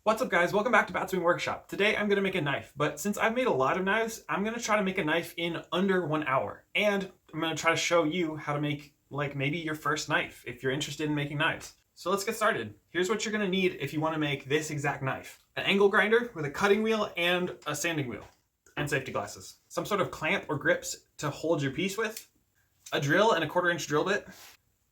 What's up guys, welcome back to Batswing Workshop. Today I'm going to make a knife, but since I've made a lot of knives, I'm going to try to make a knife in under 1 hour. And I'm going to try to show you how to make like maybe your first knife if you're interested in making knives. So let's get started. Here's what you're going to need if you want to make this exact knife. An angle grinder with a cutting wheel and a sanding wheel. And safety glasses. Some sort of clamp or grips to hold your piece with. A drill and a 1/4 inch drill bit.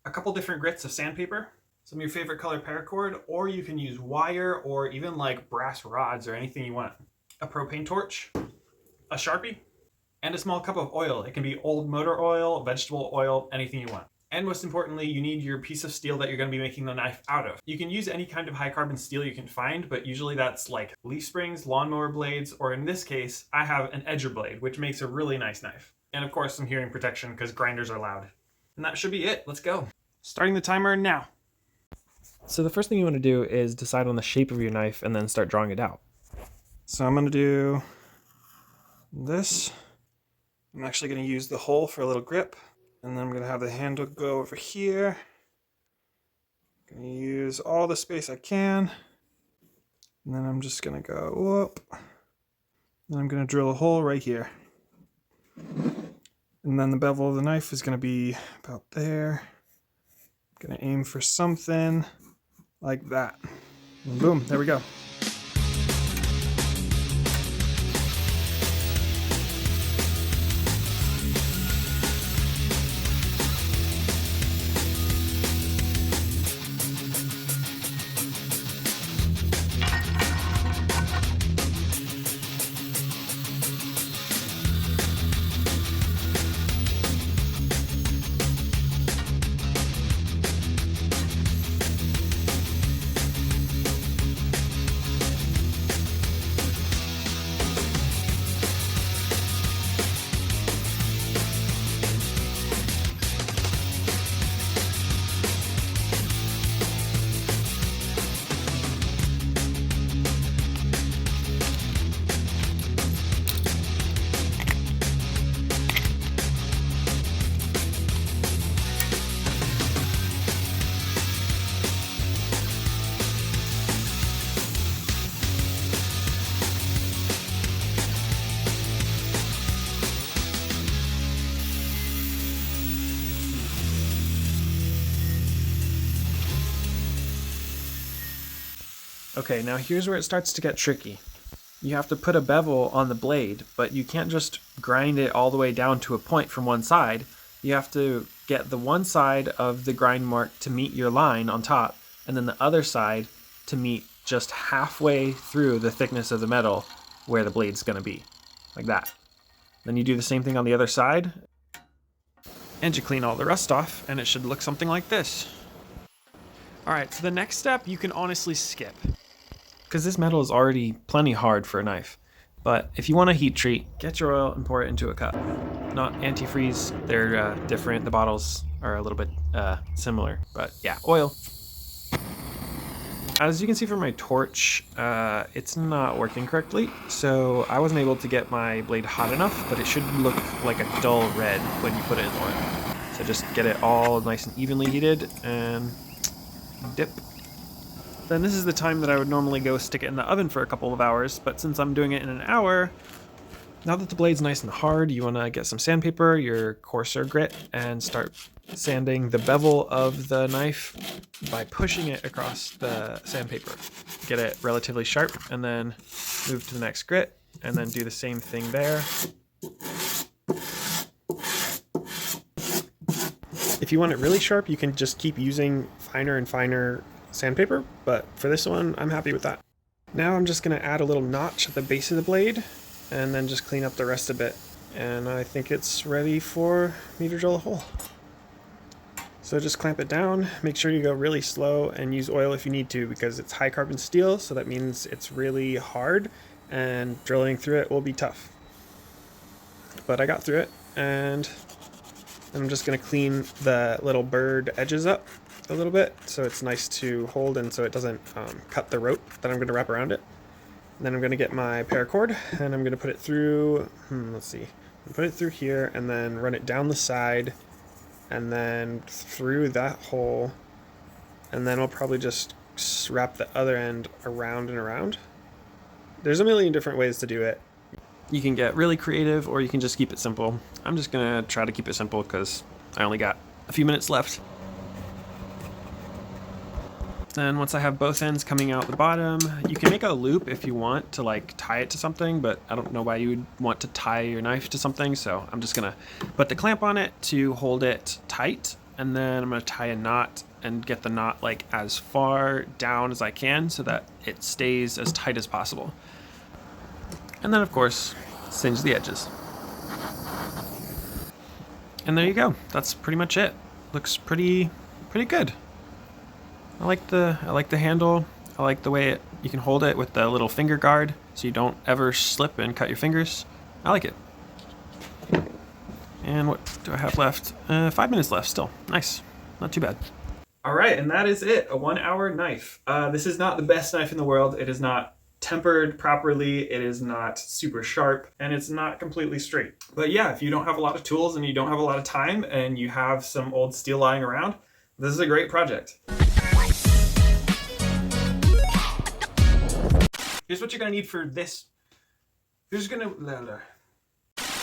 A couple different grits of sandpaper. Some of your favorite color paracord, or you can use wire or even like brass rods or anything you want. A propane torch, a Sharpie, and a small cup of oil. It can be old motor oil, vegetable oil, anything you want. And most importantly, you need your piece of steel that you're going to be making the knife out of. You can use any kind of high carbon steel you can find, but usually that's like leaf springs, lawnmower blades, or in this case, I have an edger blade, which makes a really nice knife. And of course, some hearing protection because grinders are loud. And that should be it. Let's go. Starting the timer now. So the first thing you want to do is decide on the shape of your knife and then start drawing it out. So I'm going to do this. I'm actually going to use the hole for a little grip. And then I'm going to have the handle go over here. I'm going to use all the space I can. And then I'm just going to go up. Then I'm going to drill a hole right here. And then the bevel of the knife is going to be about there. I'm going to aim for something like that. And boom, there we go. Okay, now here's where it starts to get tricky. You have to put a bevel on the blade, but you can't just grind it all the way down to a point from one side. You have to get the one side of the grind mark to meet your line on top, and then the other side to meet just halfway through the thickness of the metal where the blade's going to be, like that. Then you do the same thing on the other side, and you clean all the rust off, and it should look something like this. Alright, so the next step you can honestly skip, because this metal is already plenty hard for a knife. But if you want a heat treat, get your oil and pour it into a cup. Not antifreeze, they're different. The bottles are a little bit similar, but yeah, oil. As you can see from my torch, it's not working correctly, so I wasn't able to get my blade hot enough, but it should look like a dull red when you put it in oil. So just get it all nice and evenly heated and dip. Then this is the time that I would normally go stick it in the oven for a couple of hours, but since I'm doing it in an hour, now that the blade's nice and hard, you want to get some sandpaper, your coarser grit, and start sanding the bevel of the knife by pushing it across the sandpaper. Get it relatively sharp, and then move to the next grit, and then do the same thing there. If you want it really sharp, you can just keep using finer and finer sandpaper, but for this one, I'm happy with that. Now I'm just going to add a little notch at the base of the blade, and then just clean up the rest of it, and I think it's ready for me to drill a hole. So just clamp it down, make sure you go really slow, and use oil if you need to, because it's high carbon steel, so that means it's really hard, and drilling through it will be tough. But I got through it, and I'm just going to clean the little bird edges up a little bit so it's nice to hold and so it doesn't cut the rope that I'm going to wrap around it. And then I'm going to get my paracord and I'm going to put it through, let's see, put it through here and then run it down the side and then through that hole, and then I'll probably just wrap the other end around and around. There's a million different ways to do it. You can get really creative or you can just keep it simple. I'm just gonna try to keep it simple because I only got a few minutes left. Then once I have both ends coming out the bottom, you can make a loop if you want to like tie it to something, but I don't know why you would want to tie your knife to something, so I'm just gonna put the clamp on it to hold it tight, and then I'm gonna tie a knot and get the knot like as far down as I can so that it stays as tight as possible. And then of course, singe the edges. And there you go. That's pretty much it. Looks pretty good. I like the handle. I like the way you can hold it with the little finger guard so you don't ever slip and cut your fingers. I like it. And what do I have left? 5 minutes left still. Nice. Not too bad. All right, and that is it, a 1 hour knife. This is not the best knife in the world. It is not tempered properly, it is not super sharp, and it's not completely straight. But yeah, if you don't have a lot of tools and you don't have a lot of time and you have some old steel lying around, this is a great project. Here's what you're gonna need for this. You're just gonna